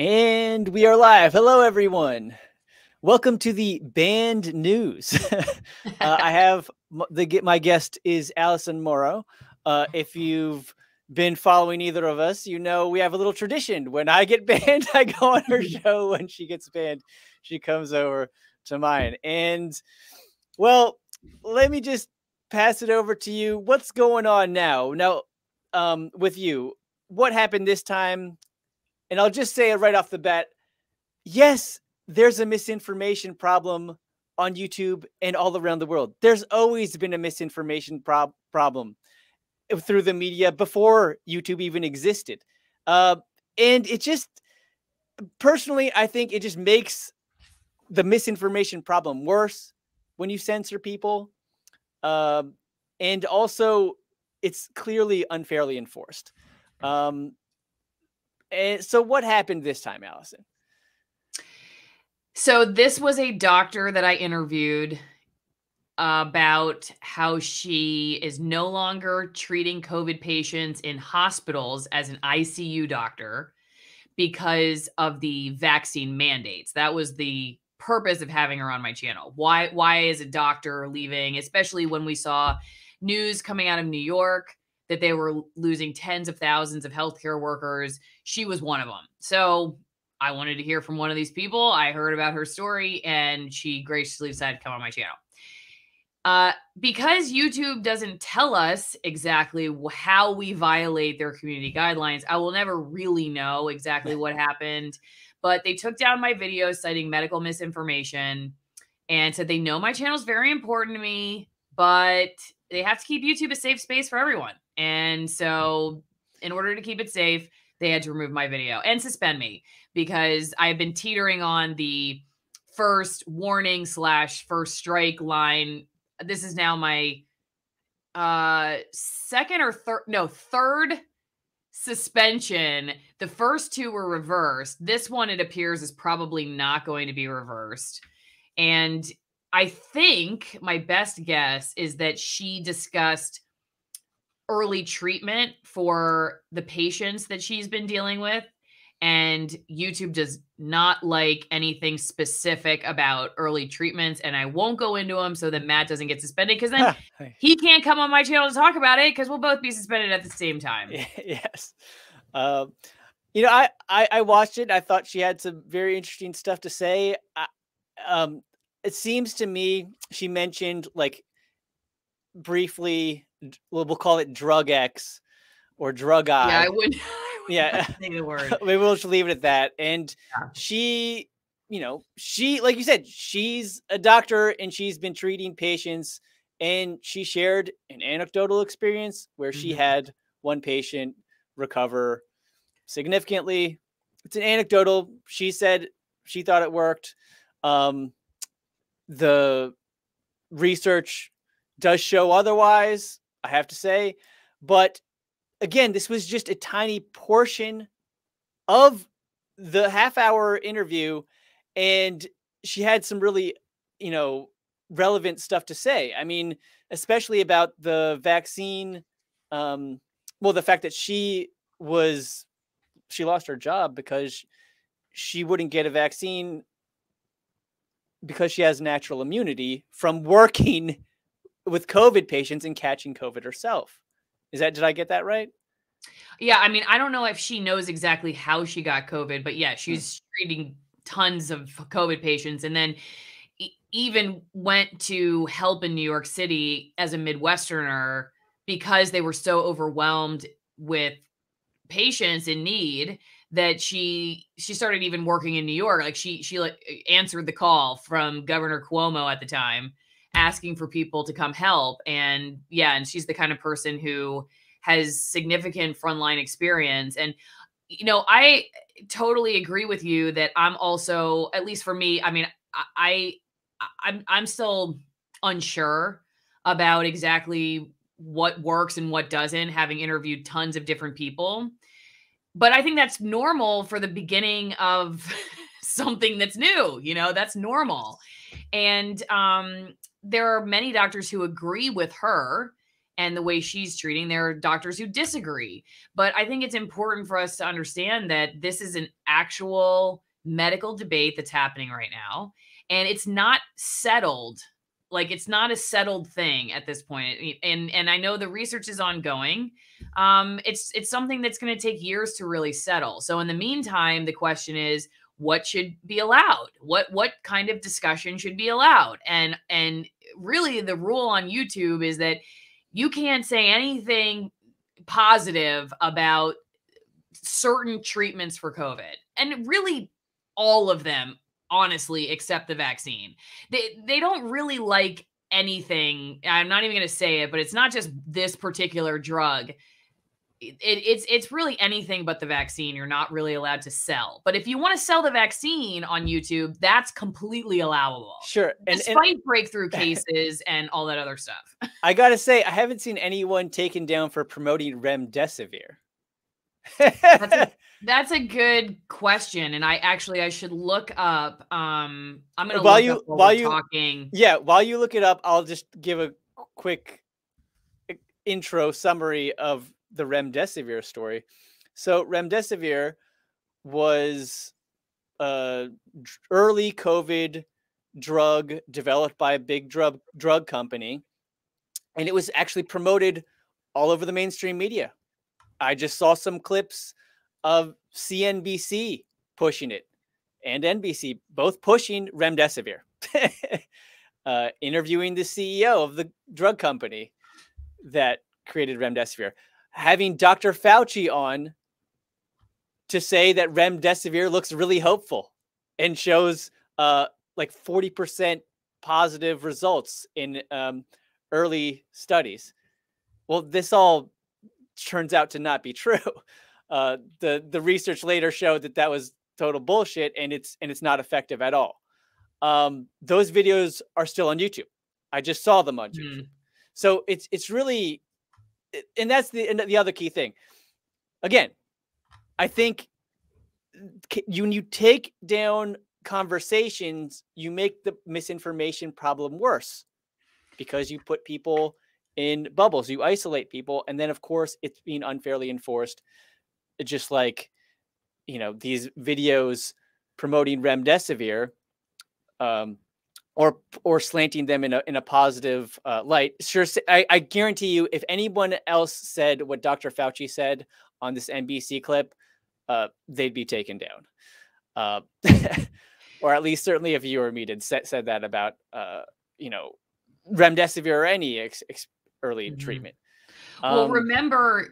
And we are live. Hello, everyone. Welcome to the band news. I have my guest is Alison Morrow. If you've been following either of us, you know we have a little tradition. When I get banned, I go on her show. When she gets banned, she comes over to mine. And well, let me just pass it over to you. What's going on now? Now, with you, what happened this time? And I'll just say it right off the bat. Yes, there's a misinformation problem on YouTube and all around the world. There's always been a misinformation problem through the media before YouTube even existed. And it just, personally, I think it just makes the misinformation problem worse when you censor people. And also, it's clearly unfairly enforced. And so what happened this time, Alison? So this was a doctor that I interviewed about how she is no longer treating COVID patients in hospitals as an ICU doctor because of the vaccine mandates. That was the purpose of having her on my channel. Why is a doctor leaving, especially when we saw news coming out of New York that they were losing tens of thousands of healthcare workers. She was one of them. So I wanted to hear from one of these people. I heard about her story and she graciously decided to come on my channel. Because YouTube doesn't tell us exactly how we violate their community guidelines, I will never really know exactly what happened. But they took down my video citing medical misinformation and said they know my channel is very important to me, but they have to keep YouTube a safe space for everyone. And so in order to keep it safe, they had to remove my video and suspend me because I've been teetering on the first warning / first strike line. This is now my third suspension. The first two were reversed. This one, it appears, is probably not going to be reversed. And I think my best guess is that she discussed early treatment for the patients that she's been dealing with. And YouTube does not like anything specific about early treatments. And I won't go into them so that Matt doesn't get suspended, because then he can't come on my channel to talk about it because we'll both be suspended at the same time. Yes. You know, I watched it. I thought she had some very interesting stuff to say. It seems to me she mentioned, like, briefly, we'll call it drug X or drug I. Yeah, I would. Yeah, say the word. Maybe we'll just leave it at that. And she, you know, like you said, she's a doctor and she's been treating patients. And she shared an anecdotal experience where she had one patient recover significantly. It's an anecdotal. She said she thought it worked. The research does show otherwise, I have to say. But again, this was just a tiny portion of the half-hour interview, and she had some really, relevant stuff to say. I mean, especially about the vaccine. The fact that she lost her job because she wouldn't get a vaccine because she has natural immunity from working with COVID patients and catching COVID herself. Did I get that right? Yeah. I mean, I don't know if she knows exactly how she got COVID, but yeah, she's treating tons of COVID patients. And then even went to help in New York City as a Midwesterner because they were so overwhelmed with patients in need that she started even working in New York. Like she answered the call from Governor Cuomo at the time, asking for people to come help. And yeah, and she's the kind of person who has significant frontline experience. And, I totally agree with you that I'm also, at least for me, I mean, I'm still unsure about exactly what works and what doesn't, having interviewed tons of different people. But I think that's normal for the beginning of something that's new, that's normal. And there are many doctors who agree with her and the way she's treating. There are doctors who disagree. But I think it's important for us to understand that this is an actual medical debate that's happening right now, and it's not settled. Like, it's not a settled thing at this point. And I know the research is ongoing. It's something that's going to take years to really settle. So in the meantime, the question is, what should be allowed? What kind of discussion should be allowed? And really the rule on YouTube is that you can't say anything positive about certain treatments for COVID. And really all of them, honestly, except the vaccine. They don't really like anything. I'm not even going to say it, but it's not just this particular drug. It's really anything but the vaccine you're not really allowed to sell. But if you want to sell the vaccine on YouTube, that's completely allowable. Sure. Despite breakthrough cases and all that other stuff. I got to say, I haven't seen anyone taken down for promoting remdesivir. That's a good question, and I should look up. I'm gonna while while you talking. Yeah, while you look it up, I'll just give a quick intro summary of the remdesivir story. So remdesivir was a early COVID drug developed by a big drug company, and it was actually promoted all over the mainstream media. I just saw some clips of CNBC pushing it and NBC both pushing remdesivir, interviewing the CEO of the drug company that created remdesivir, having Dr. Fauci on to say that remdesivir looks really hopeful and shows like 40% positive results in early studies. Well, this all turns out to not be true. The research later showed that that was total bullshit, and it's not effective at all. Those videos are still on YouTube. I just saw them on YouTube. So it's really, and that's the other key thing. Again, I think when you take down conversations, you make the misinformation problem worse because you put people in bubbles, you isolate people, and then of course it's being unfairly enforced. Just like, you know, these videos promoting remdesivir, or slanting them in a positive light. Sure, I guarantee you, if anyone else said what Dr. Fauci said on this NBC clip, they'd be taken down. Or at least certainly if you or me did said that about you know, remdesivir or any early treatment. Well, remember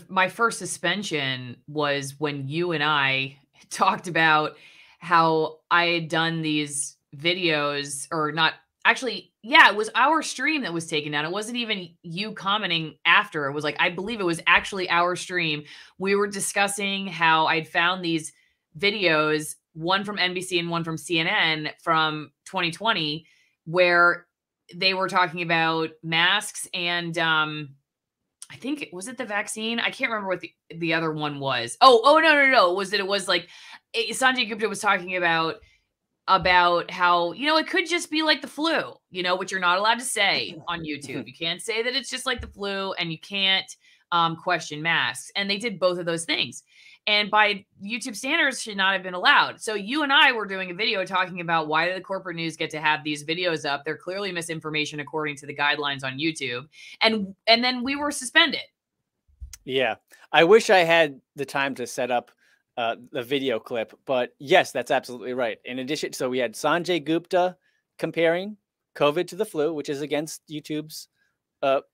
my first suspension was when you and I talked about how I had done these videos, or not actually. Yeah, it was our stream that was taken down. It wasn't even you commenting after. It was like, I believe it was actually our stream. We were discussing how I'd found these videos, one from NBC and one from CNN from 2020, where they were talking about masks and I think was it the vaccine? I can't remember what the other one was. Oh no. It was like Sanjay Gupta was talking about how, you know, it could just be like the flu, you know, which you're not allowed to say on YouTube. You can't say that it's just like the flu, and you can't question masks. And they did both of those things. And by YouTube standards should not have been allowed. So you and I were doing a video talking about why do the corporate news get to have these videos up? They're clearly misinformation according to the guidelines on YouTube. And then we were suspended. Yeah. I wish I had the time to set up the video clip, but yes, that's absolutely right. In addition, so we had Sanjay Gupta comparing COVID to the flu, which is against YouTube's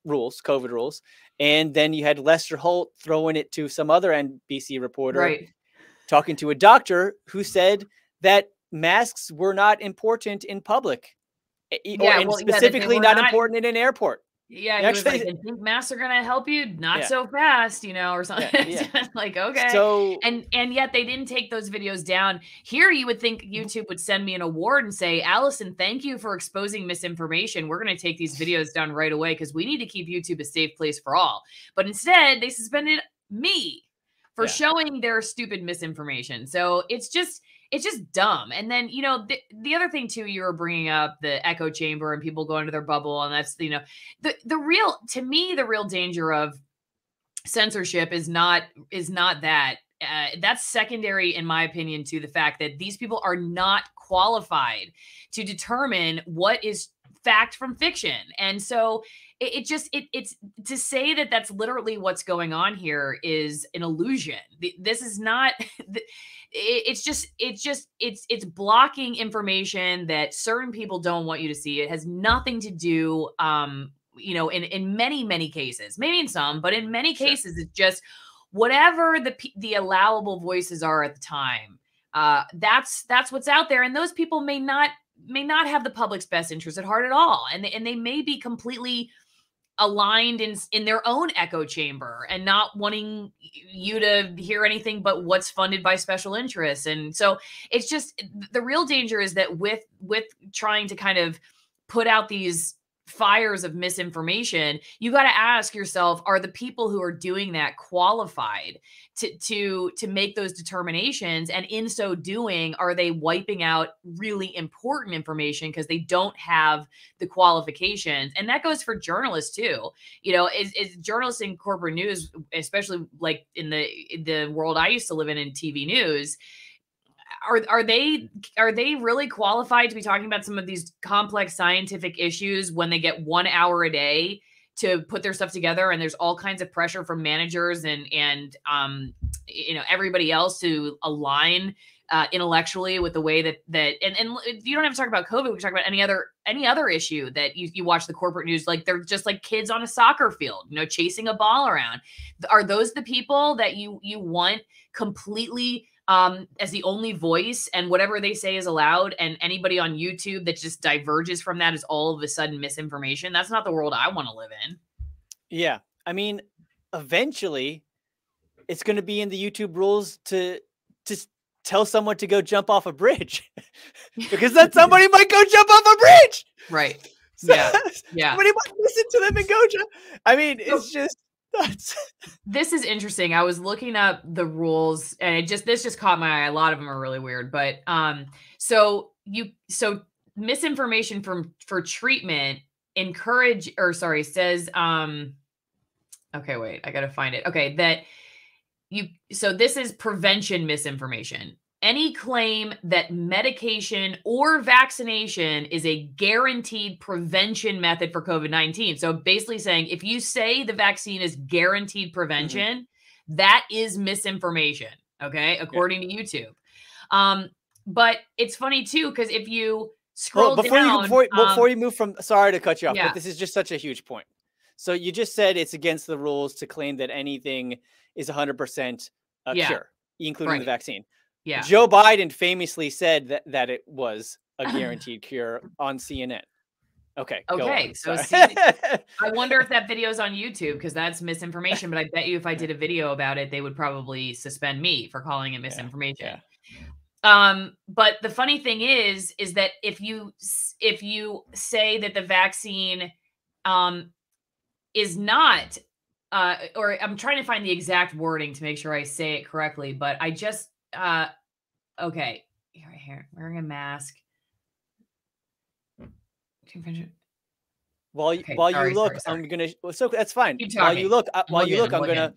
rules, COVID rules. And then you had Lester Holt throwing it to some other NBC reporter, right, talking to a doctor who said that masks were not important in public, specifically not important in an airport. Yeah, he was like, I think masks are gonna help you, not so fast, you know, or something. Like, okay. So, and yet they didn't take those videos down. Here, you would think YouTube would send me an award and say, Alison, thank you for exposing misinformation. We're gonna take these videos down right away because we need to keep YouTube a safe place for all. But instead, they suspended me for showing their stupid misinformation. So it's just dumb. And then, you know, the other thing too, you were bringing up the echo chamber and people go into their bubble. And that's, you know, the real danger of censorship is not that that's secondary, in my opinion, to the fact that these people are not qualified to determine what is fact from fiction. And so it's to say that that's literally what's going on here is an illusion. This is not it's blocking information that certain people don't want you to see. It has nothing to do in many cases, maybe in some, but in many cases it's just whatever the allowable voices are at the time. That's what's out there, and those people may not have the public's best interest at heart at all, and they may be completely aligned in their own echo chamber and not wanting you to hear anything but what's funded by special interests. And so it's just, the real danger is that with trying to kind of put out these fires of misinformation, you got to ask yourself, are the people who are doing that qualified to make those determinations? And in so doing, are they wiping out really important information because they don't have the qualifications? And that goes for journalists too. Is journalists in corporate news, especially like in the world I used to live in TV news, are they really qualified to be talking about some of these complex scientific issues when they get 1 hour a day to put their stuff together, and there's all kinds of pressure from managers and everybody else to align intellectually with the way that and you don't have to talk about COVID. We can talk about any other issue that you watch the corporate news, like they're just like kids on a soccer field, chasing a ball around. Are those the people that you want completely as the only voice, and whatever they say is allowed, and anybody on YouTube that just diverges from that is all of a sudden misinformation? That's not the world I want to live in. Yeah. I mean, eventually it's going to be in the YouTube rules to tell someone to go jump off a bridge because then somebody might go jump off a bridge. Right. So, yeah. Somebody might listen to them and go jump. I mean, it's just nuts. This is interesting. I was looking up the rules, and this just caught my eye. A lot of them are really weird, but so misinformation for treatment says okay, wait, I gotta find it. Okay, so this is prevention misinformation. Any claim that medication or vaccination is a guaranteed prevention method for COVID-19. So basically saying, if you say the vaccine is guaranteed prevention, that is misinformation, okay, according to YouTube. But it's funny too, because if you scroll down... Before you move from... Sorry to cut you off, but this is just such a huge point. So you just said it's against the rules to claim that anything is 100% a cure, including the vaccine. Yeah. Joe Biden famously said that it was a guaranteed cure on CNN. Okay. So I wonder if that video is on YouTube, because that's misinformation. But I bet you if I did a video about it, they would probably suspend me for calling it misinformation. Yeah. But the funny thing is that if you say that the vaccine is not, or I'm trying to find the exact wording to make sure I say it correctly, but I just okay, here, wearing a mask. While you look, I'm gonna. So that's fine. While you look, I'm gonna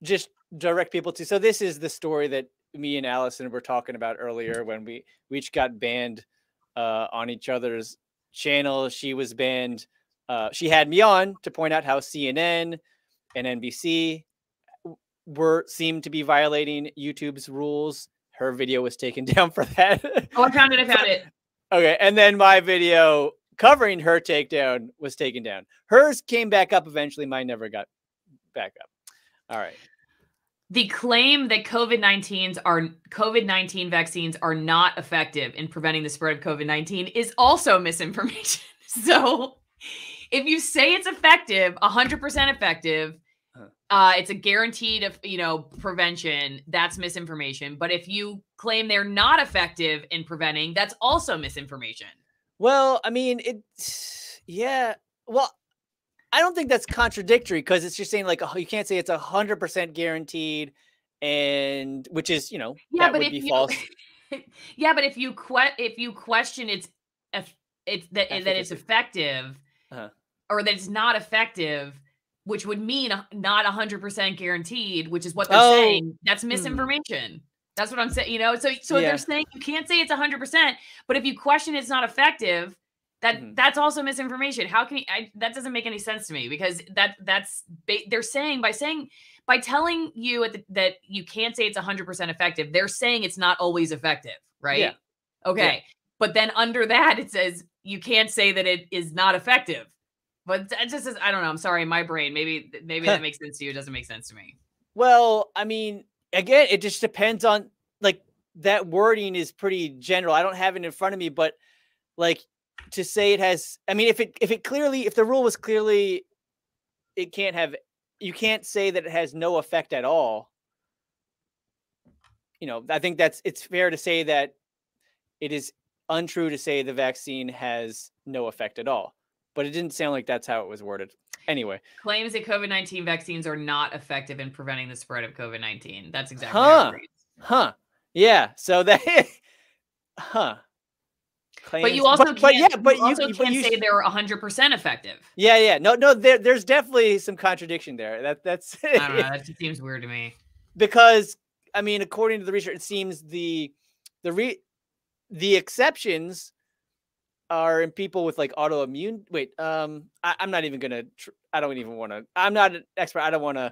just direct people to. So this is the story that me and Alison were talking about earlier when we each got banned on each other's channel. She was banned. She had me on to point out how CNN and NBC seemed to be violating YouTube's rules. Her video was taken down for that. Oh, I found it. Okay, and then my video covering her takedown was taken down. Hers came back up eventually. Mine never got back up. All right. The claim that COVID-19 vaccines are not effective in preventing the spread of COVID-19 is also misinformation. So if you say it's effective, 100% effective, it's a guaranteed of, prevention, that's misinformation. But if you claim they're not effective in preventing, that's also misinformation. Well, I mean, well, I don't think that's contradictory, because it's just saying like, you can't say it's 100% guaranteed, and which is, that would be false. Yeah, but if you question that it's effective, or that it's not effective, which would mean not 100% guaranteed, which is what they're Oh, saying. That's misinformation. That's what I'm saying, you know? So yeah. they're saying you can't say it's 100%, but if you question it's not effective, that's also misinformation. How can you, that doesn't make any sense to me, because they're saying by telling you that you can't say it's 100% effective, they're saying it's not always effective, right? Yeah. Okay. Yeah. But then under that it says you can't say that it is not effective. But it just is, I don't know. I'm sorry, my brain. Maybe that makes sense to you. It doesn't make sense to me. Well, I mean, again, it just depends on, like, that wording is pretty general. I don't have it in front of me, but like, to say it has, I mean, if the rule was clearly, you can't say that it has no effect at all. You know, I think it's fair to say that it is untrue to say the vaccine has no effect at all. But it didn't sound like that's how it was worded. Anyway. Claims that COVID-19 vaccines are not effective in preventing the spread of COVID-19. That's exactly how it reads. Yeah. So that, Claims, but you also can't say they're 100% effective. Yeah. No, there's definitely some contradiction there. That's I don't know. That just seems weird to me. Because, I mean, according to the research, it seems the exceptions are in people with like autoimmune. Wait, I'm not even gonna. I don't even want to. I'm not an expert. I don't want to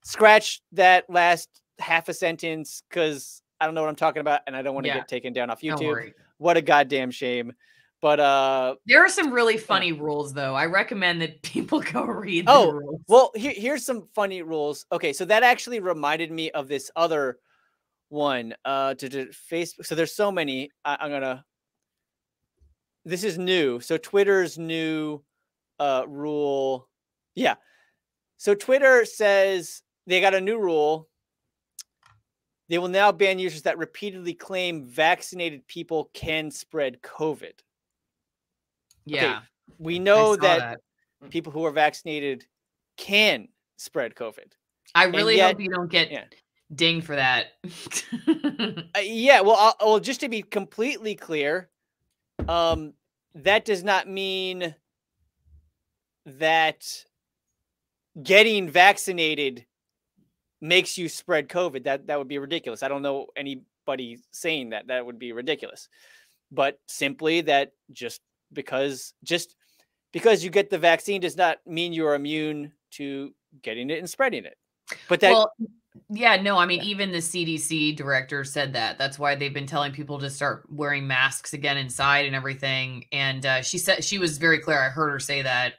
scratch that last half a sentence because I don't know what I'm talking about, and I don't want to get taken down off YouTube. What a goddamn shame. But there are some really funny rules, though. I recommend that people go read the rules. Well, here's some funny rules. Okay, so that actually reminded me of this other one. To Facebook. So there's so many. I'm gonna. This is new. So Twitter's new rule. Yeah. So Twitter says they got a new rule. They will now ban users that repeatedly claim vaccinated people can spread COVID. Yeah. Okay, we know that people who are vaccinated can spread COVID. I really hope you don't get dinged for that. Yeah. Well, just to be completely clear, that does not mean that getting vaccinated makes you spread COVID. That would be ridiculous. I don't know anybody saying that. That would be ridiculous. But simply that just because you get the vaccine does not mean you're immune to getting it and spreading it. But that even the CDC director said that. That's why they've been telling people to start wearing masks again inside and everything. And she said, she was very clear. I heard her say that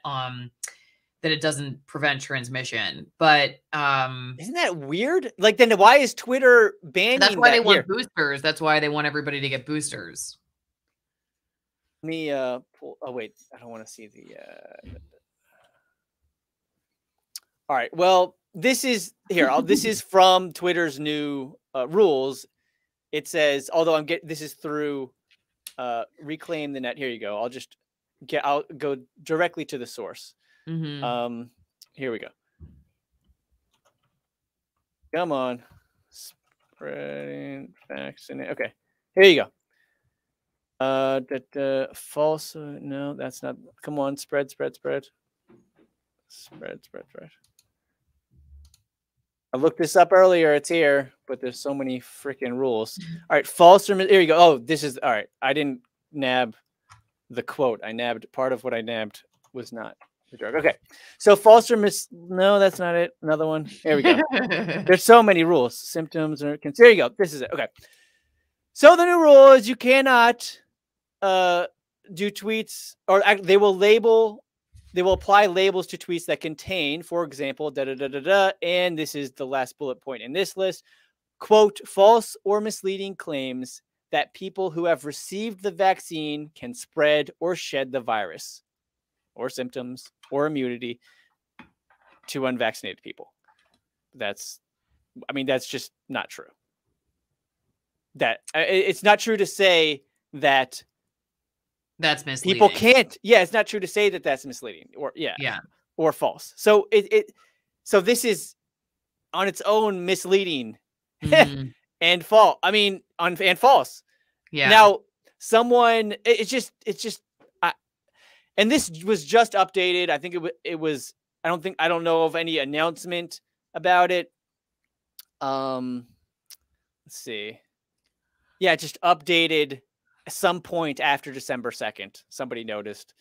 that it doesn't prevent transmission. But isn't that weird? Like, then why is Twitter banning that? That's why they want boosters. That's why they want everybody to get boosters. Let me pull. Oh wait, I don't want to see the. All right. Well, this is here. This is from Twitter's new rules. It says, although this is through Reclaim the Net. Here you go. I'll go directly to the source. Here we go. Come on. Spreading vaccinate. Okay. Here you go. False. No, that's not. Come on. Spread. I looked this up earlier. It's here, but there's so many freaking rules. All right. False. Here you go. Oh, this is all right. I didn't nab the quote. I nabbed part of what I nabbed was not the drug. Okay. So false or no, that's not it. Another one. Here we go. There's so many rules. Symptoms or there you go. This is it. Okay. So the new rule is you cannot do tweets, or they will apply labels to tweets that contain, for example, and this is the last bullet point in this list, quote, false or misleading claims that people who have received the vaccine can spread or shed the virus or symptoms or immunity to unvaccinated people. That's just not true. That it's not true to say that that's misleading. People can't. Yeah, it's not true to say that that's misleading or false. So so this is on its own misleading and false. I mean, and false. Yeah. Now, it's just. And this was just updated. I think it was I don't know of any announcement about it. Let's see. Yeah, just updated at some point after December 2nd. Somebody noticed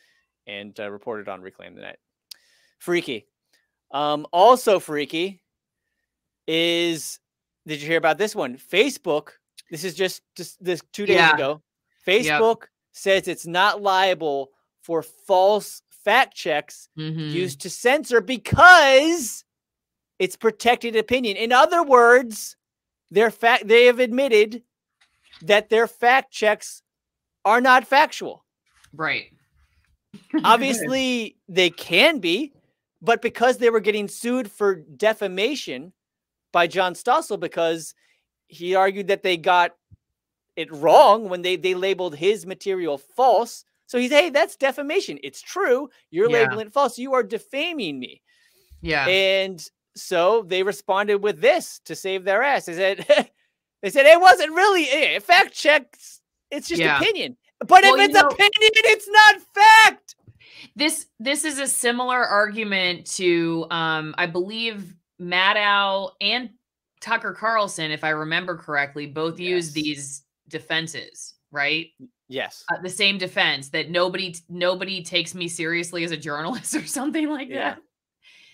and reported on Reclaim the Net. Freaky. Also freaky is, did you hear about this one? Facebook, this is just this 2 days ago. Facebook says it's not liable for false fact checks used to censor because it's protected opinion. In other words, they have admitted that their fact checks are not factual. Right. Obviously, they can be, but because they were getting sued for defamation by John Stossel because he argued that they got it wrong when they labeled his material false. So he's, hey, that's defamation. It's true. You're labeling it false. You are defaming me. Yeah. And so they responded with this to save their ass. They said it wasn't really fact checks. It's just opinion. But if it's opinion, it's not fact. This is a similar argument to I believe Maddow and Tucker Carlson, if I remember correctly, both use these defenses, right? Yes. The same defense that nobody takes me seriously as a journalist or something like that.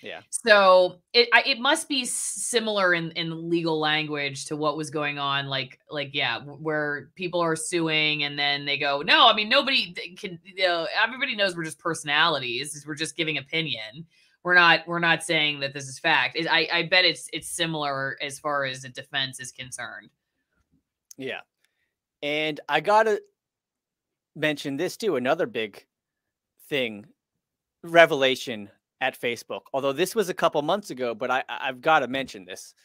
Yeah. So it must be similar in legal language to what was going on, where people are suing and then they go, no, I mean, nobody can, everybody knows we're just personalities. We're just giving opinion. We're not saying that this is fact. I bet it's similar as far as the defense is concerned. Yeah. And I got to mention this too. Another big thing, revelation at Facebook, although this was a couple months ago, but I've got to mention this.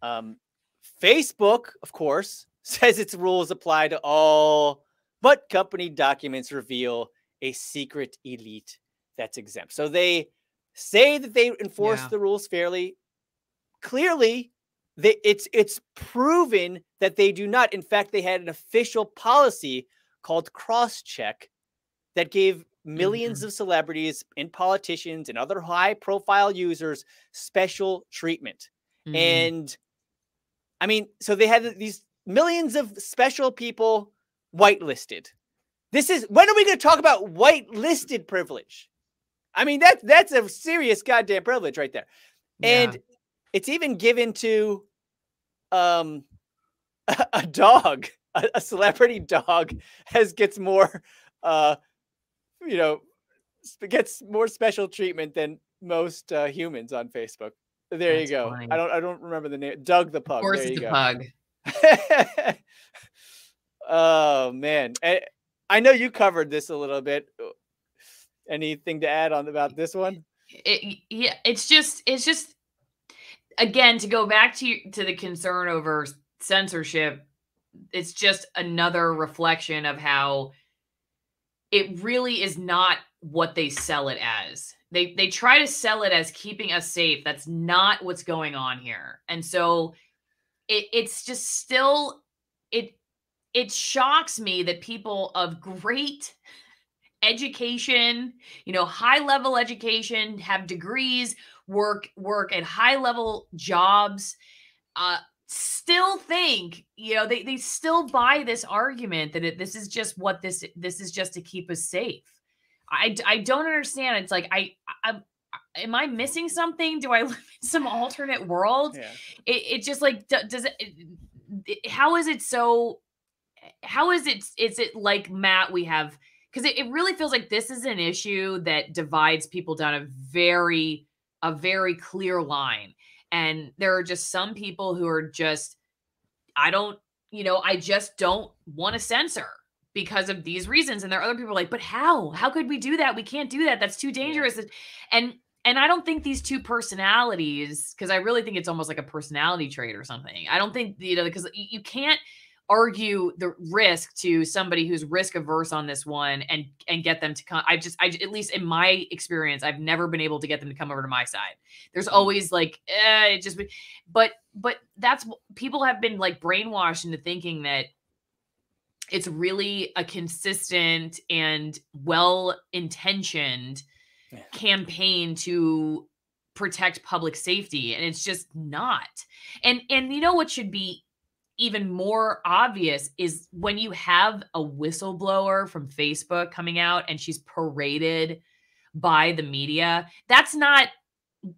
Facebook, of course, says its rules apply to all, but company documents reveal a secret elite that's exempt. So they say that they enforce the rules fairly. Clearly, it's proven that they do not. In fact, they had an official policy called cross-check that gave millions of celebrities and politicians and other high-profile users special treatment. And I mean, so they had these millions of special people whitelisted. When are we going to talk about whitelisted privilege? I mean, that's a serious goddamn privilege right there. And it's even given to a dog, a celebrity dog gets more gets more special treatment than most humans on Facebook. There you go. Funny. I don't remember the name. Doug the pug. Of course, there it's you a go. pug. Oh man, I know you covered this a little bit. Anything to add on about this one? It's just again, to go back to the concern over censorship. It's just another reflection of how it really is not what they sell it as. They try to sell it as keeping us safe. That's not what's going on here. And so it's just still, it shocks me that people of great education, high level education, have degrees, work at high level jobs, still think, they still buy this argument that this is just what this is just to keep us safe. I don't understand. It's like, am I missing something? Do I live in some alternate world? Yeah. It just like, how is it like, Matt, we have, because it really feels like this is an issue that divides people down a very clear line. And there are just some people who are just, I just don't want to censor because of these reasons. And there are other people like, but how could we do that? We can't do that. That's too dangerous. Yeah. And I don't think these two personalities, because I really think it's almost like a personality trait or something. I don't think, because you can't argue the risk to somebody who's risk averse on this one and get them to come. I at least in my experience, I've never been able to get them to come over to my side. There's always like, but that's, people have been like brainwashed into thinking that it's really a consistent and well-intentioned campaign to protect public safety, and it's just not. And you know what should be even more obvious is when you have a whistleblower from Facebook coming out and she's paraded by the media. That's not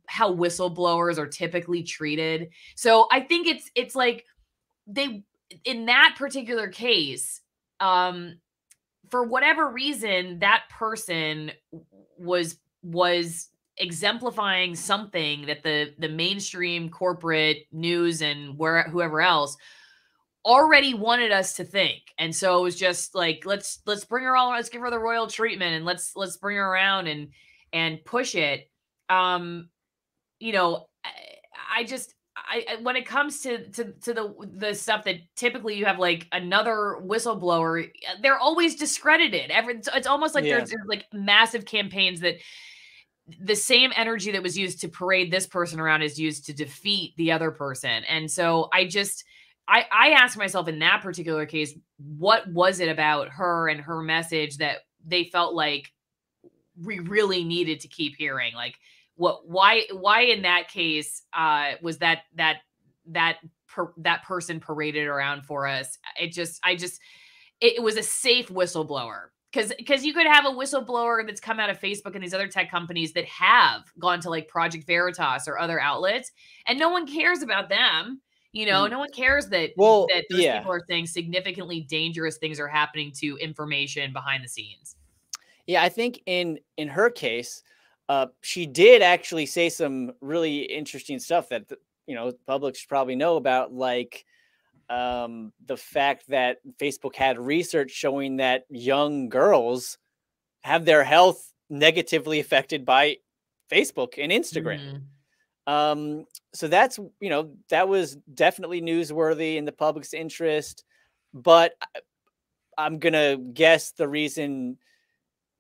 how whistleblowers are typically treated. So I think it's like they, in that particular case, for whatever reason, that person was exemplifying something that the mainstream corporate news and whoever else already wanted us to think. And so it was just like, let's bring her all, let's give her the royal treatment, and let's bring her around and push it. You know, I just, when it comes to the stuff that typically you have like another whistleblower, they're always discredited. It's almost like there's like massive campaigns that the same energy that was used to parade this person around is used to defeat the other person. And so I ask myself in that particular case, what was it about her and her message that they felt like we really needed to keep hearing? Like, why in that case was that person paraded around for us? It was a safe whistleblower, because you could have a whistleblower that's come out of Facebook and these other tech companies that have gone to like Project Veritas or other outlets, and no one cares about them. You know, no one cares that those people are saying significantly dangerous things are happening to information behind the scenes. Yeah, I think in her case, she did actually say some really interesting stuff that the public should probably know about, like the fact that Facebook had research showing that young girls have their health negatively affected by Facebook and Instagram. So that's, that was definitely newsworthy in the public's interest, but I'm going to guess the reason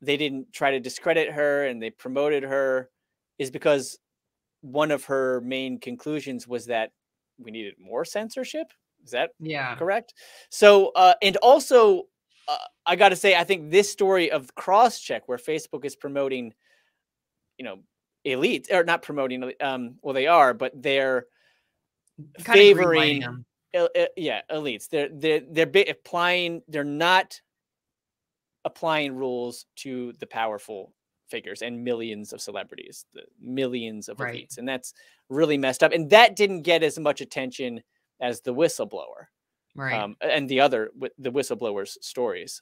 they didn't try to discredit her and they promoted her is because one of her main conclusions was that we needed more censorship. Is that correct? So, and also, I got to say, I think this story of Crosscheck, where Facebook is promoting, elite, or not promoting, well, they are, but they're kind favoring them. Elites. They're not applying rules to the powerful figures and millions of celebrities, the millions of elites. And that's really messed up. And that didn't get as much attention as the whistleblower, and the whistleblower's stories.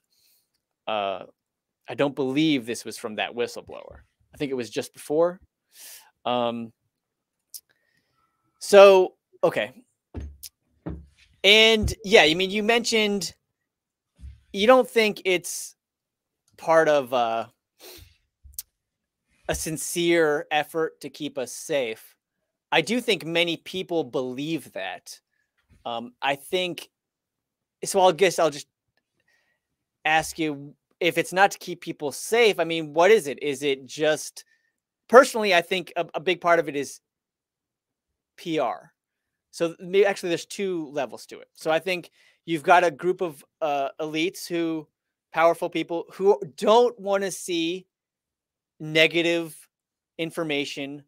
I don't believe this was from that whistleblower. I think it was just before. So, okay. And yeah, I mean, you mentioned you don't think it's part of a sincere effort to keep us safe. I do think many people believe that. I think, so I guess I'll just ask you, if it's not to keep people safe, I mean, what is it? Is it just, personally, I think a big part of it is PR. So actually there's two levels to it. So I think you've got a group of elites, powerful people who don't want to see negative information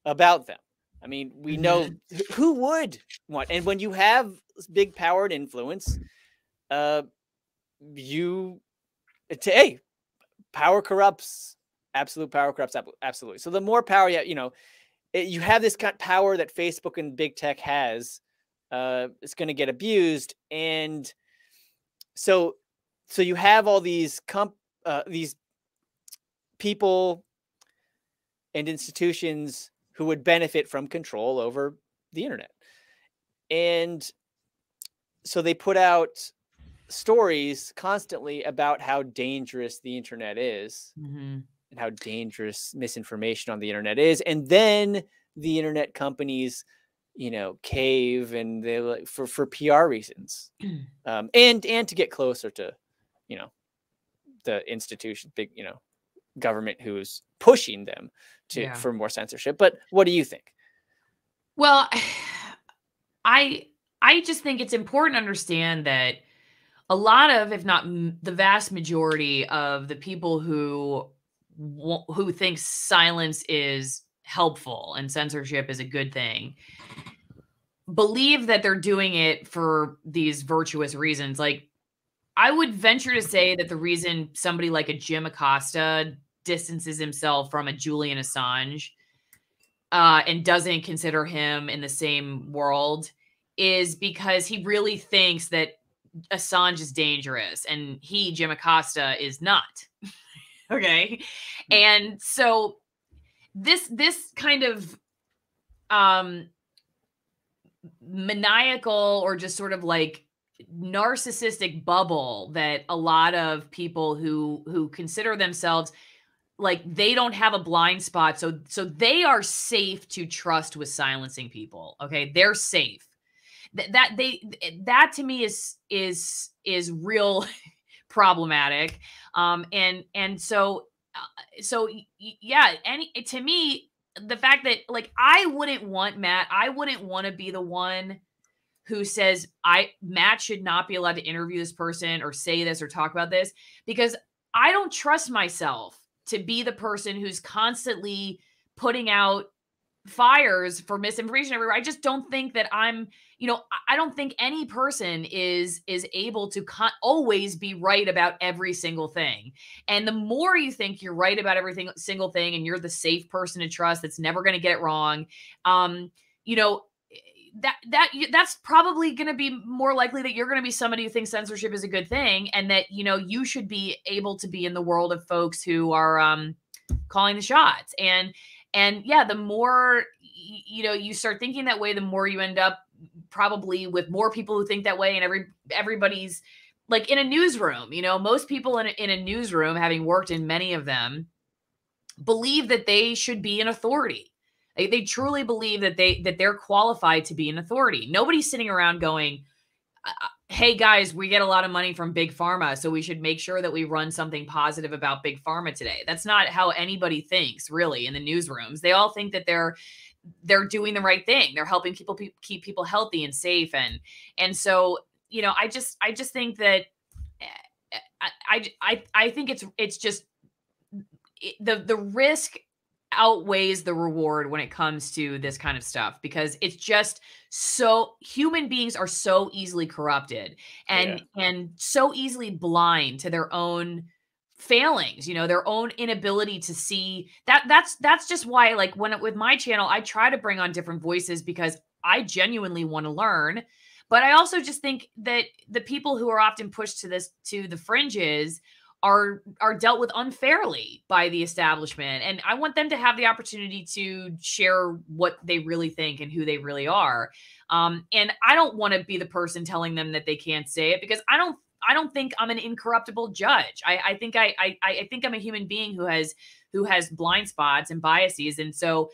about them. I mean, we know who would want, and when you have big power and influence, power corrupts. Absolute power corrupts. Absolutely. So the more power you have this kind of power that Facebook and big tech has, it's going to get abused. And so you have all these people and institutions who would benefit from control over the internet. And so they put out stories constantly about how dangerous the internet is, and how dangerous misinformation on the internet is. And then the internet companies, cave, and they for PR reasons, and to get closer to, the institution, big, government who's pushing them for more censorship. But what do you think? Well, I just think it's important to understand that a lot of, if not the vast majority of the people who who thinks silence is helpful and censorship is a good thing believe that they're doing it for these virtuous reasons. Like, I would venture to say that the reason somebody like a Jim Acosta distances himself from a Julian Assange and doesn't consider him in the same world is because he really thinks that Assange is dangerous and he, Jim Acosta, is not. Okay. And so this kind of maniacal or just sort of like narcissistic bubble that a lot of people who consider themselves like they don't have a blind spot, so they are safe to trust with silencing people. Okay, they're safe. That to me is real problematic. And so yeah, to me, the fact that like I wouldn't want to be the one who says Matt should not be allowed to interview this person or say this or talk about this, because I don't trust myself to be the person who's constantly putting out fires for misinformation everywhere. I just don't think that I don't think any person is able to always be right about every single thing. And the more you think you're right about every single thing and you're the safe person to trust that's never going to get it wrong, that's probably going to be more likely that you're going to be somebody who thinks censorship is a good thing, and that you should be able to be in the world of folks who are calling the shots. And yeah, the more you start thinking that way, the more you end up probably with more people who think that way. And everybody's like in a newsroom, most people in a newsroom, having worked in many of them, believe that they should be an authority. They truly believe that they're qualified to be an authority. Nobody's sitting around going, hey guys, we get a lot of money from big pharma, so we should make sure that we run something positive about big pharma today. That's not how anybody thinks, really, in the newsrooms. They all think that they're doing the right thing. They're helping people keep people healthy and safe. And so, I just think that I think it's just the risk outweighs the reward when it comes to this kind of stuff, because it's just so human beings are so easily corrupted and so easily blind to their own failings, their own inability to see that. That's just why, like, with my channel, I try to bring on different voices because I genuinely want to learn. But I also just think that the people who are often pushed to the fringes are dealt with unfairly by the establishment. And I want them to have the opportunity to share what they really think and who they really are. And I don't want to be the person telling them that they can't say it, because I don't think I'm an incorruptible judge. I think I'm a human being who has blind spots and biases. And so,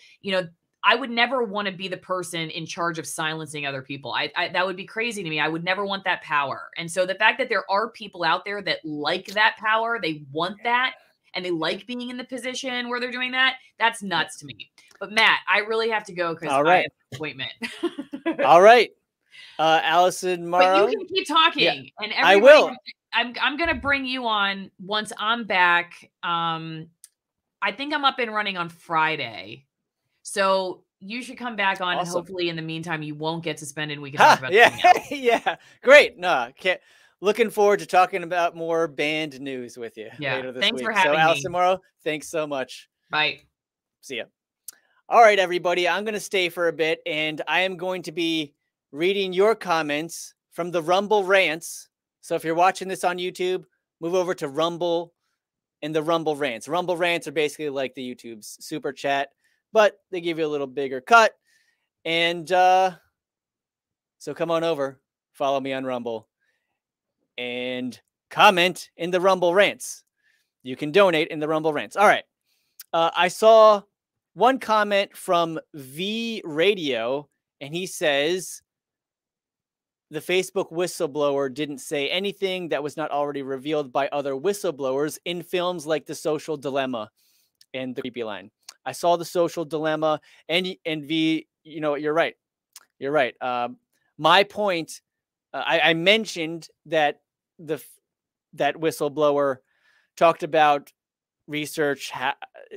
I would never want to be the person in charge of silencing other people. That would be crazy to me. I would never want that power. And so the fact that there are people out there that like that power, they want that, and they like being in the position where they're doing that, that's nuts to me. But Matt, I really have to go because I have an appointment. All right. Alison, Morrow. But you can keep talking. Yeah, and I will. I'm going to bring you on once I'm back. I think I'm up and running on Friday. So you should come back on, and hopefully in the meantime you won't get suspended. We can talk about something else. Yeah, great. No, looking forward to talking about more band news with you later this week. Thanks for having me. Alison, Morrow, thanks so much. Bye. See ya. All right, everybody. I'm going to stay for a bit, and I am going to be reading your comments from the Rumble Rants. So if you're watching this on YouTube, move over to Rumble and the Rumble Rants. Rumble Rants are basically like the YouTube's super chat, but they give you a little bigger cut. And so come on over, follow me on Rumble, and comment in the Rumble Rants. You can donate in the Rumble Rants. All right. I saw one comment from V Radio, and he says the Facebook whistleblower didn't say anything that was not already revealed by other whistleblowers in films like The Social Dilemma and The Creepy Line. I saw The Social Dilemma, and V, you're right. You're right. My point, I mentioned that that whistleblower talked about research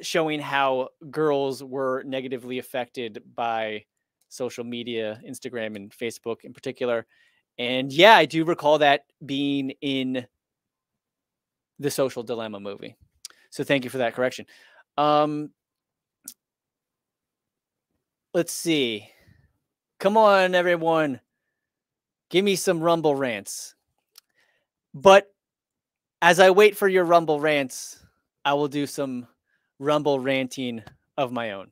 showing how girls were negatively affected by social media, Instagram and Facebook in particular. And yeah, I do recall that being in the Social Dilemma movie. So thank you for that correction. Let's see. Come on, everyone. Give me some Rumble rants. But as I wait for your Rumble rants, I will do some Rumble ranting of my own.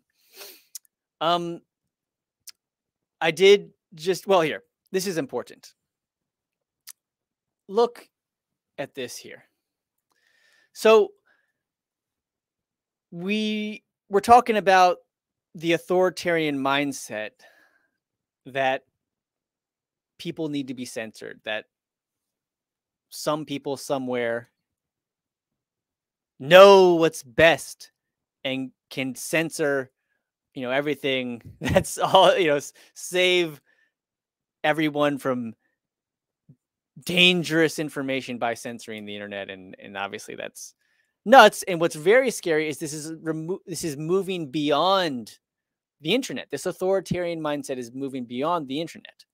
I did just, well, here, this is important. Look at this here. So we're talking about the authoritarian mindset that people need to be censored, that some people somewhere know what's best and can censor, everything. That's all, save everyone from dangerous information by censoring the internet. And obviously that's nuts. And what's very scary is this is moving beyond the internet. This authoritarian mindset is moving beyond the internet.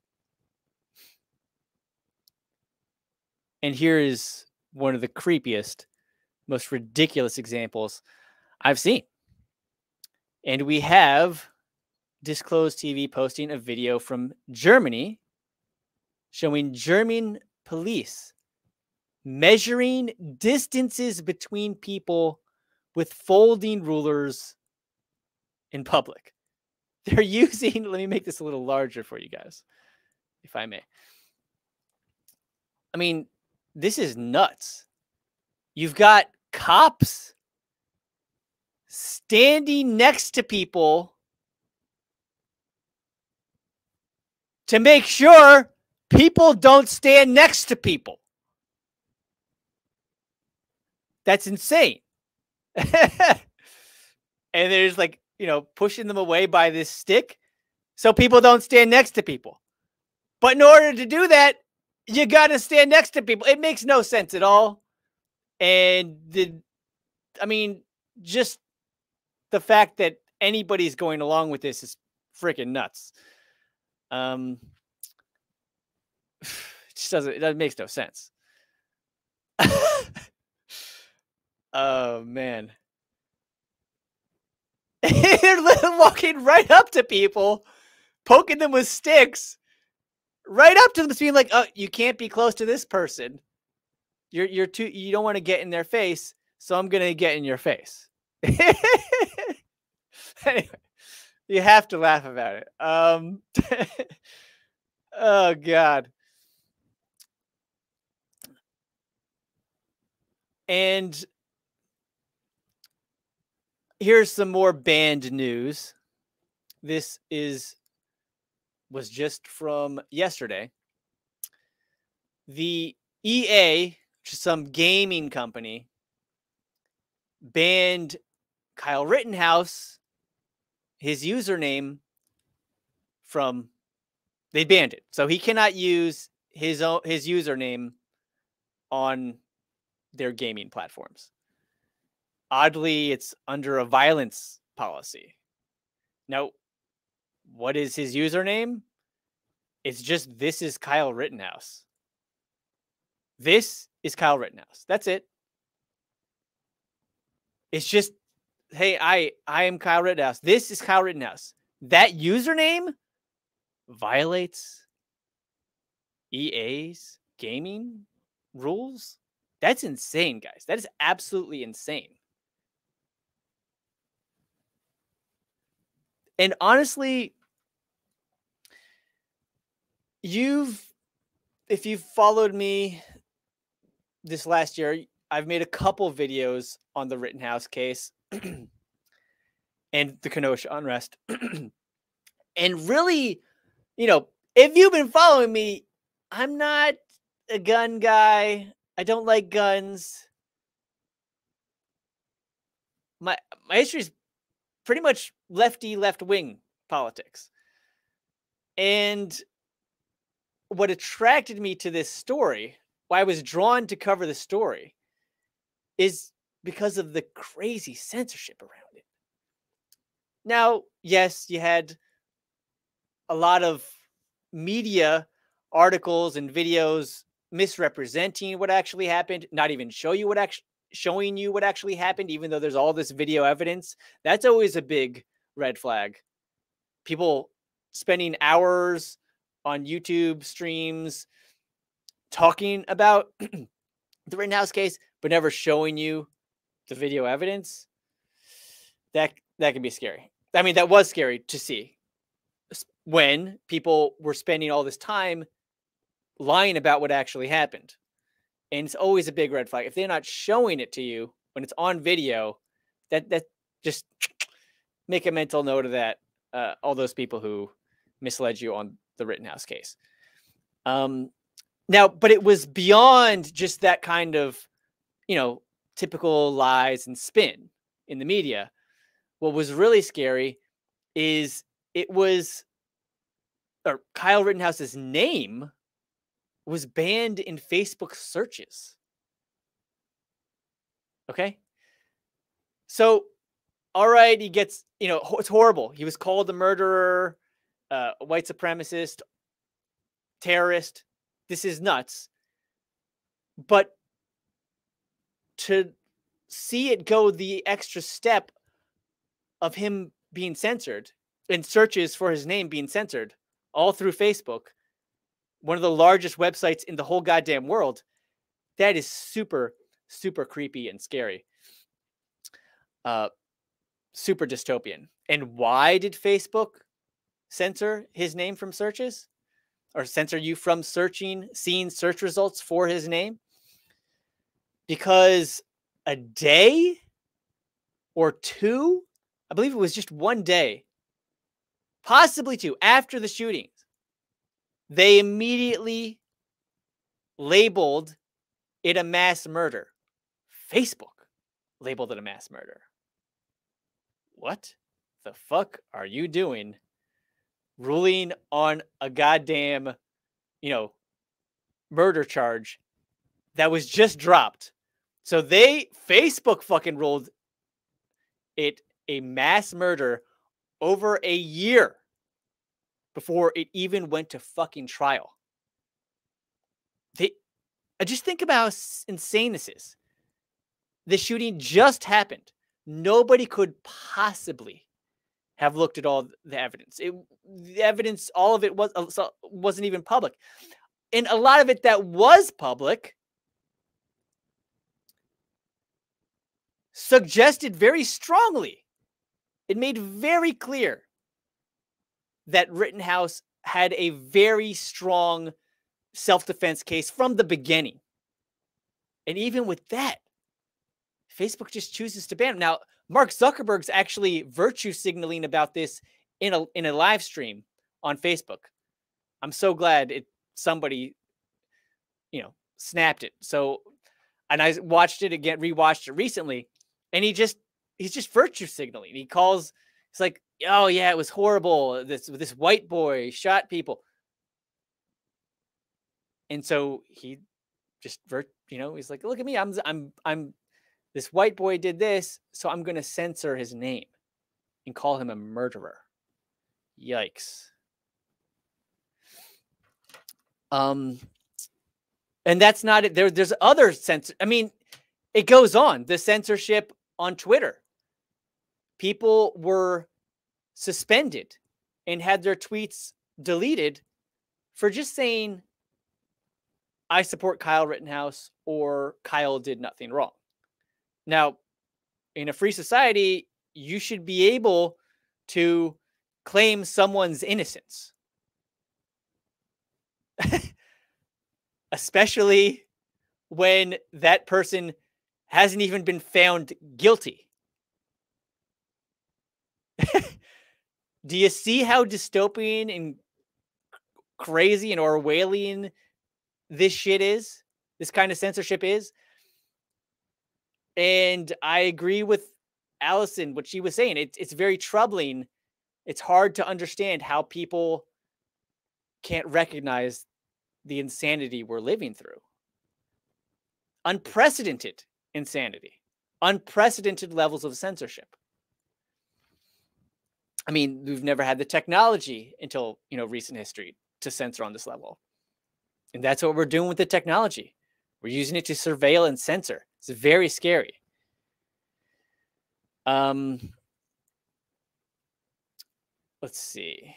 And here is one of the creepiest, most ridiculous examples I've seen. And we have Disclosed TV posting a video from Germany showing German police measuring distances between people with folding rulers in public. They're using, let me make this a little larger for you guys, if I may. I mean, this is nuts. You've got cops standing next to people to make sure people don't stand next to people. That's insane. And there's like, pushing them away by this stick so people don't stand next to people. But in order to do that, you got to stand next to people. It makes no sense at all. And just the fact that anybody's going along with this is freaking nuts. It just doesn't, it makes no sense. Oh man. They're walking right up to people, poking them with sticks, right up to them, being like, "Oh, you can't be close to this person. You don't want to get in their face, so I'm gonna get in your face." Anyway, you have to laugh about it. Oh God. And here's some more banned news. This was just from yesterday. The EA, which is some gaming company, banned Kyle Rittenhouse, his username they banned it. So he cannot use his username on their gaming platforms. Oddly, it's under a violence policy. Now, what is his username? It's just, this is Kyle Rittenhouse. This is Kyle Rittenhouse. That's it. It's just, hey, I am Kyle Rittenhouse. This is Kyle Rittenhouse. That username violates EA's gaming rules. That's insane, guys. That is absolutely insane. And honestly, if you've followed me this last year, I've made a couple videos on the Rittenhouse case and the Kenosha unrest. And really, if you've been following me, I'm not a gun guy. I don't like guns. My history is pretty much left-wing politics. And what attracted me to this story, why I was drawn to cover the story, is because of the crazy censorship around it. Now, yes, you had a lot of media articles and videos misrepresenting what actually happened, not even showing you what actually happened, even though there's all this video evidence. That's always a big red flag. People spending hours on YouTube streams talking about the Rittenhouse case, but never showing you the video evidence. That can be scary. I mean, that was scary to see when people were spending all this time lying about what actually happened. And it's always a big red flag. If they're not showing it to you when it's on video, that just make a mental note of that. All those people who misled you on the Rittenhouse case. Now, but it was beyond just that kind of, typical lies and spin in the media. What was really scary is Kyle Rittenhouse's name was banned in Facebook searches. Okay. So, all right, he gets, it's horrible. He was called a murderer, a white supremacist, terrorist. This is nuts. But to see it go the extra step of him being censored and searches for his name being censored all through Facebook, one of the largest websites in the whole goddamn world, that is super, super creepy and scary. Super dystopian. And why did Facebook censor his name from searches? Or censor you from seeing search results for his name? Because a day or two, I believe it was just one day, possibly two, after the shootings, they immediately labeled it a mass murder. Facebook labeled it a mass murder. What the fuck are you doing ruling on a goddamn, murder charge that was just dropped? So Facebook fucking ruled it a mass murder over a year before it even went to fucking trial. Just think about how insane this is. The shooting just happened. Nobody could possibly have looked at all the evidence. The evidence, all of it wasn't even public. And a lot of it that was public suggested very strongly, it made very clear that Rittenhouse had a very strong self-defense case from the beginning. And even with that, Facebook just chooses to ban him. Now, Mark Zuckerberg's actually virtue signaling about this in a live stream on Facebook. I'm so glad somebody, snapped it. So, and I watched it again, rewatched it recently, and he's just virtue signaling. It's like, oh yeah, it was horrible. This white boy shot people. And so he just he's like, look at me. I'm this white boy did this, so I'm going to censor his name and call him a murderer. Yikes. And that's not it. There's other censor. I mean, it goes on. The censorship on Twitter. People were suspended and had their tweets deleted for just saying, I support Kyle Rittenhouse or Kyle did nothing wrong. Now, in a free society, you should be able to claim someone's innocence. Especially when that person hasn't even been found guilty. Do you see how dystopian and crazy and Orwellian this shit is? This kind of censorship is? And I agree with Alison, what she was saying. It's very troubling. It's hard to understand how people can't recognize the insanity we're living through. Unprecedented insanity. unprecedented levels of censorship. I mean, we've never had the technology until, recent history to censor on this level. And that's what we're doing with the technology. We're using it to surveil and censor. It's very scary. Let's see.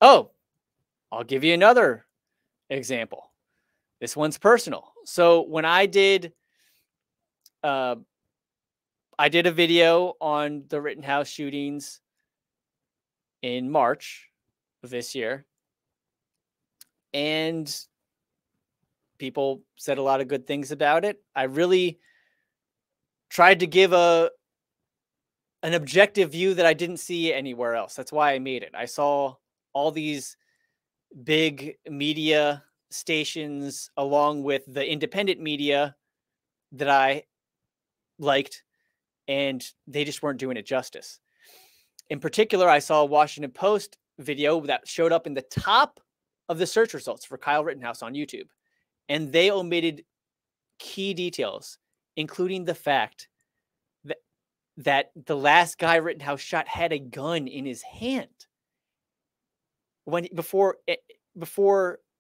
Oh, I'll give you another example. This one's personal. So when I did a video on the Rittenhouse shootings in March of this year, and people said a lot of good things about it. I really tried to give an objective view that I didn't see anywhere else. That's why I made it. I saw all these big media stations along with the independent media that I liked, and they just weren't doing it justice. In particular, I saw a Washington Post video that showed up in the top of the search results for Kyle Rittenhouse on YouTube, and they omitted key details, including the fact that the last guy Rittenhouse shot had a gun in his hand before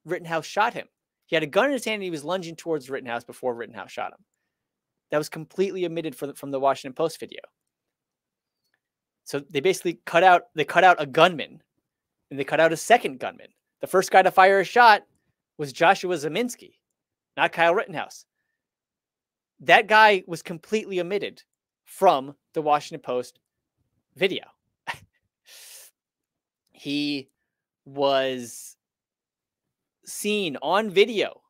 Rittenhouse shot him. He had a gun in his hand and he was lunging towards Rittenhouse before Rittenhouse shot him. That was completely omitted from the Washington Post video. So they basically cut out a gunman, and they cut out a second gunman. The first guy to fire a shot was Joshua Zeminski, not Kyle Rittenhouse. That guy was completely omitted from the Washington Post video. He was seen on video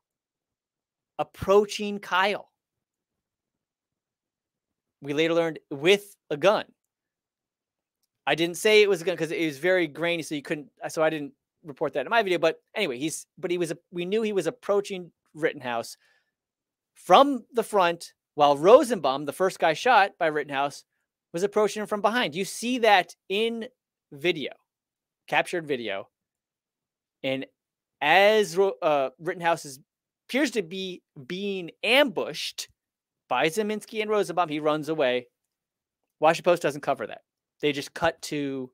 approaching Kyle. We later learned with a gun. I didn't say it was a gun because it was very grainy, so I didn't report that in my video. But anyway, we knew he was approaching Rittenhouse from the front, while Rosenbaum, the first guy shot by Rittenhouse, was approaching him from behind. You see that in video, captured video. And as Rittenhouse appears to be being ambushed by Zeminski and Rosenbaum, he runs away. Washington Post doesn't cover that. They just cut to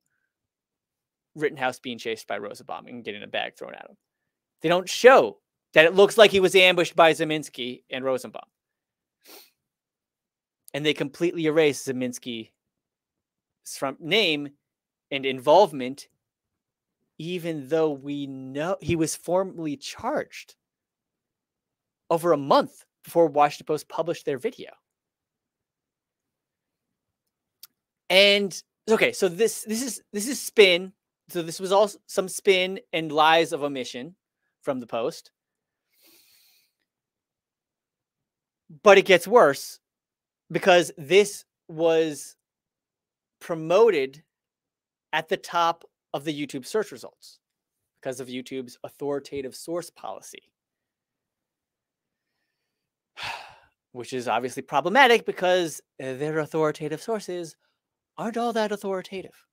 Rittenhouse being chased by Rosenbaum and getting a bag thrown at him. They don't show that it looks like he was ambushed by Zeminski and Rosenbaum. And they completely erase Zeminski's name and involvement, even though we know he was formally charged over a month before Washington Post published their video. And okay, so this is spin. So this was all some spin and lies of omission from the Post. But it gets worse because this was promoted at the top of the YouTube search results because of YouTube's authoritative source policy, which is obviously problematic because their authoritative sources aren't all that authoritative.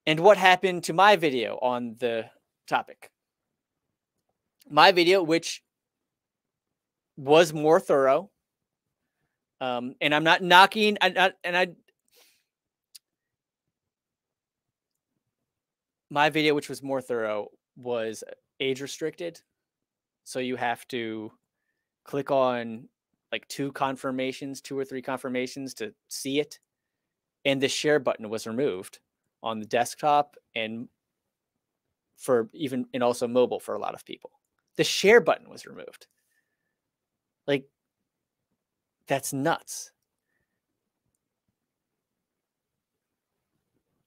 And what happened to my video on the topic? My video, which was more thorough, and I'm not knocking, my video, which was more thorough, was age restricted. So you have to click on like 2 or 3 confirmations to see it. And the share button was removed on the desktop and also mobile for a lot of people. The share button was removed. Like, that's nuts.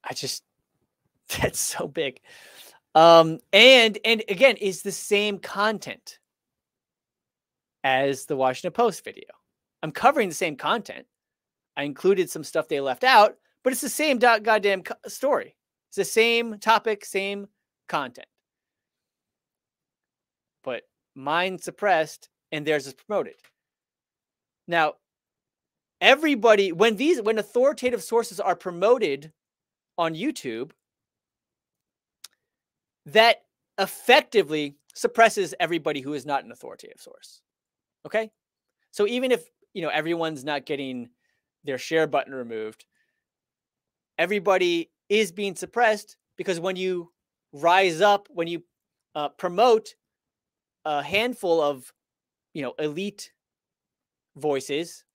That's so big. And again, it's the same content as the Washington Post video. I'm covering the same content. I included some stuff they left out, but it's the same goddamn story. It's the same topic, same content. But mine's suppressed and theirs is promoted. Now, everybody, when authoritative sources are promoted on YouTube, that effectively suppresses everybody who is not an authoritative source. Okay? So even if, everyone's not getting their share button removed, everybody is being suppressed, because when you rise up, when you promote a handful of, elite voices,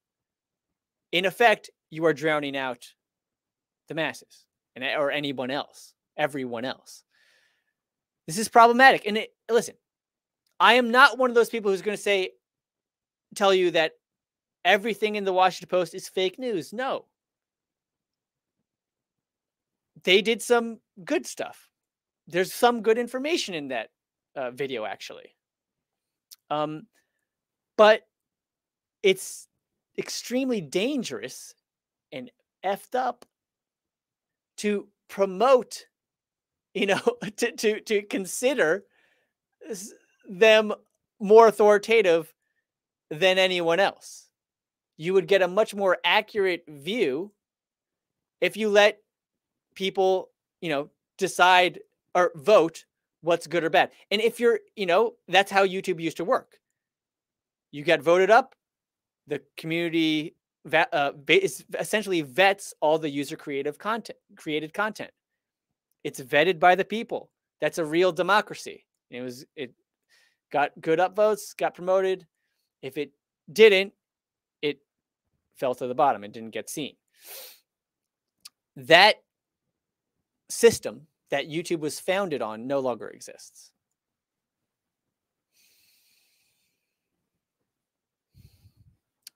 in effect, you are drowning out the masses or anyone else, everyone else. This is problematic. And listen, I am not one of those people who's going to tell you that everything in the Washington Post is fake news. No. They did some good stuff. There's some good information in that video, actually. But it's extremely dangerous and effed up to promote, to consider them more authoritative than anyone else. You would get a much more accurate view if you let people, decide or vote what's good or bad. And if you're, that's how YouTube used to work. You get voted up, the community essentially vets all the user created content. It's vetted by the people. That's a real democracy. It got good upvotes, got promoted. If it didn't, it fell to the bottom and didn't get seen. That system that YouTube was founded on no longer exists.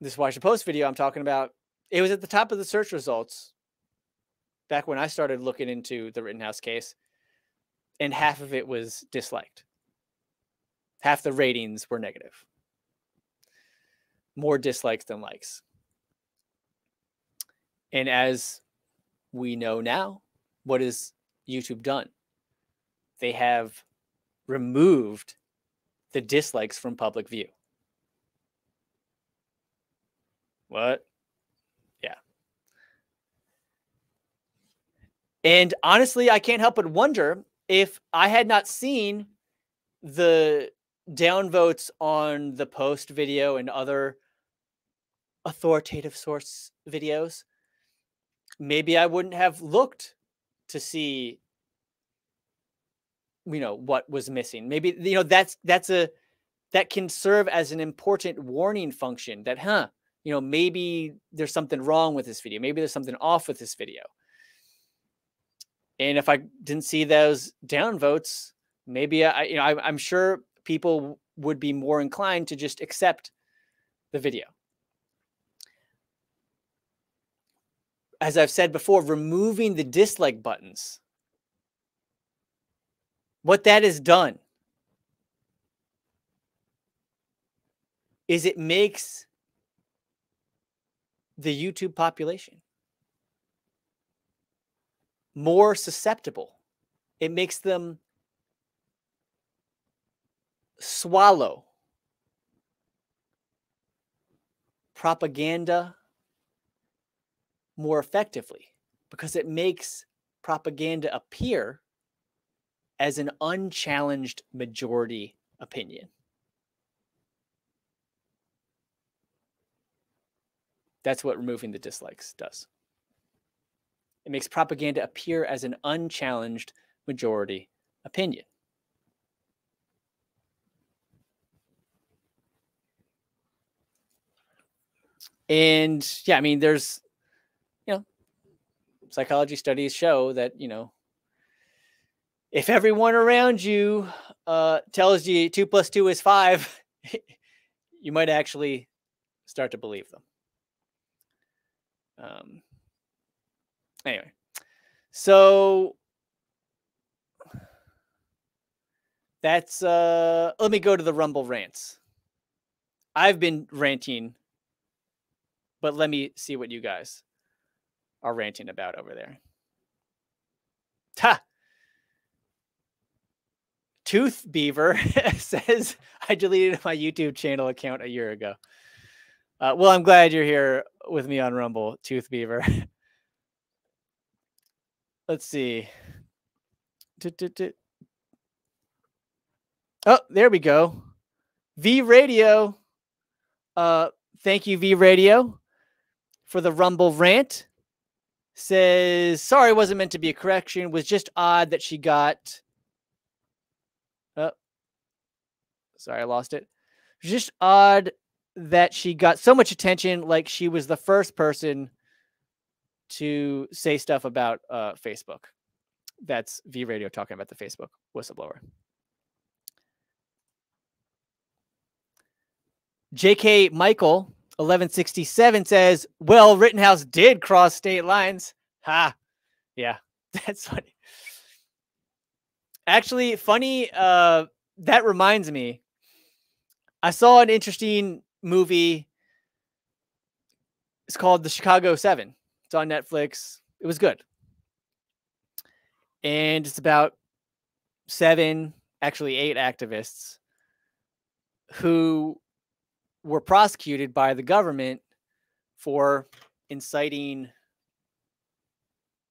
This Washington Post video I'm talking about, it was at the top of the search results back when I started looking into the Rittenhouse case, and half of it was disliked. Half the ratings were negative. More dislikes than likes. And as we know now, what has YouTube done? They have removed the dislikes from public view. What? Yeah. And honestly, I can't help but wonder if I had not seen the downvotes on the Post video and other authoritative source videos, maybe I wouldn't have looked to see, what was missing. Maybe, that can serve as an important warning function that, maybe there's something wrong with this video. Maybe there's something off with this video. And if I didn't see those downvotes, maybe I'm sure people would be more inclined to just accept the video. As I've said before, removing the dislike buttons, what that has done is it makes the YouTube population more susceptible. It makes them swallow propaganda more effectively, because it makes propaganda appear as an unchallenged majority opinion. That's what removing the dislikes does. It makes propaganda appear as an unchallenged majority opinion. And yeah, I mean, there's, psychology studies show that, if everyone around you tells you 2 + 2 is 5, you might actually start to believe them. Anyway, so that's let me go to the Rumble rants. I've been ranting, but let me see what you guys are ranting about over there. Ha! Tooth Beaver says, I deleted my YouTube channel account a year ago. Well, I'm glad you're here with me on Rumble, Tooth Beaver. Let's see. Oh, there we go. V Radio. thank you, V Radio, for the Rumble rant. Says, sorry, wasn't meant to be a correction. Was just odd that she got. Oh, sorry, I lost it. Just odd that she got so much attention, like she was the first person to say stuff about Facebook. That's V Radio talking about the Facebook whistleblower. JK Michael 1167 says, well, Rittenhouse did cross state lines. Ha. Yeah, that's funny. Actually, funny. That reminds me. I saw an interesting movie. It's called The Chicago 7. It's on Netflix. It was good. And it's about 8 activists who were prosecuted by the government for inciting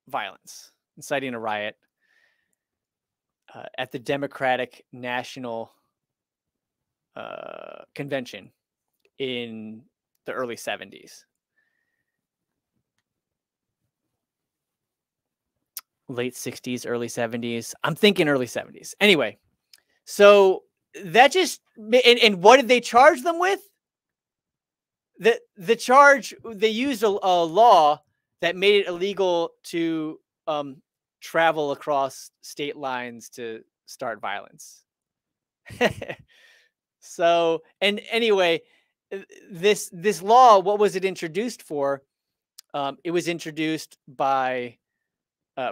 violence, inciting a riot at the Democratic National Convention in the early 70s. Late 60s, early 70s. I'm thinking early 70s. Anyway, so that just, and what did they charge them with? The charge, they used a law that made it illegal to travel across state lines to start violence. So, and anyway, this law, what was it introduced for? It was introduced by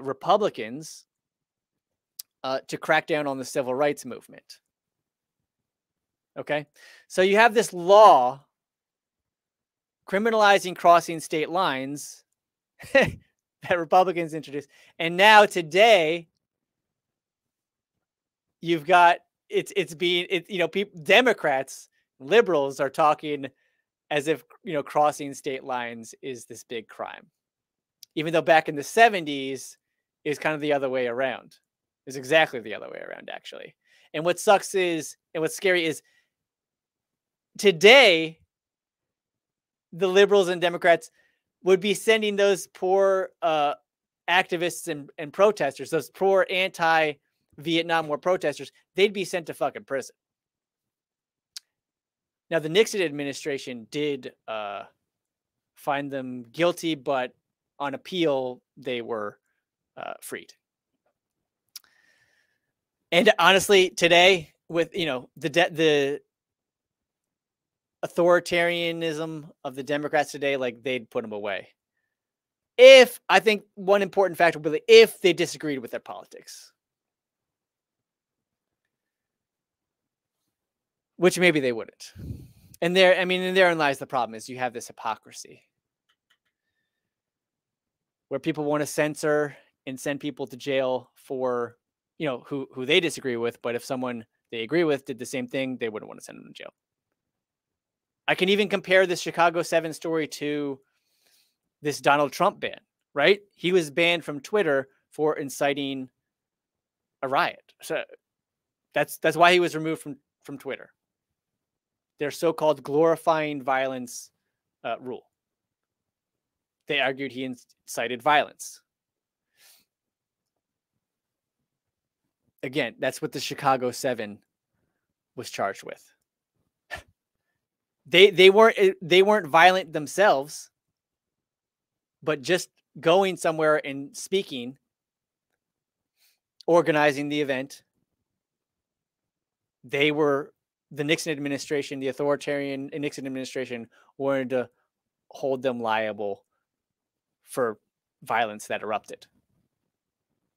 Republicans to crack down on the civil rights movement. Okay, so you have this law criminalizing crossing state lines that Republicans introduced, and now today you've got Democrats, liberals are talking as if crossing state lines is this big crime, even though back in the 70s is kind of the other way around. It's exactly the other way around, actually. And what sucks is, and what's scary is, today the liberals and Democrats would be sending those poor activists and protesters, those poor anti-Vietnam War protesters, they'd be sent to fucking prison. Now, the Nixon administration did find them guilty, but on appeal, they were freed. And honestly, today, with the authoritarianism of the Democrats today, like, they'd put them away. I think one important factor would be if they disagreed with their politics, which maybe they wouldn't. And therein lies the problem: is you have this hypocrisy where people want to censor and send people to jail for who they disagree with, but if someone they agree with did the same thing, they wouldn't want to send them to jail. I can even compare this Chicago 7 story to this Donald Trump ban, right? He was banned from Twitter for inciting a riot. So that's why he was removed from Twitter. Their so-called glorifying violence rule. They argued he incited violence. Again, that's what the Chicago 7 was charged with. They weren't violent themselves, but just going somewhere and speaking, organizing the event. They were the Nixon administration, the authoritarian Nixon administration, wanted to hold them liable for violence that erupted,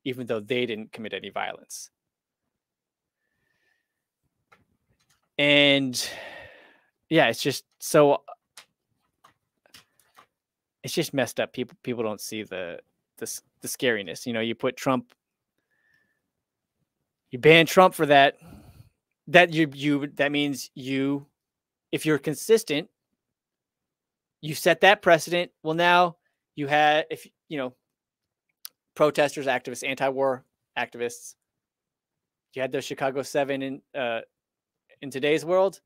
even though they didn't commit any violence. And yeah, it's just messed up. People don't see the scariness. You put Trump, you ban Trump for that. That means if you're consistent, you set that precedent. Well, now you had, protesters, activists, anti-war activists, you had those Chicago 7 in today's world,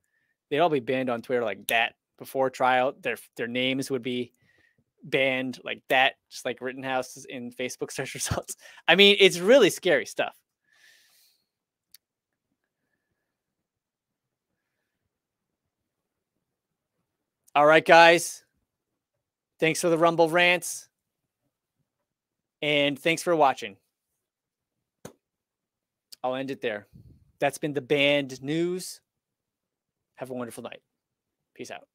they'd all be banned on Twitter like that before trial, their names would be banned like that, just like Rittenhouse in Facebook search results. I mean, it's really scary stuff. All right, guys. Thanks for the Rumble rants. And thanks for watching. I'll end it there. That's been the Banned News. Have a wonderful night. Peace out.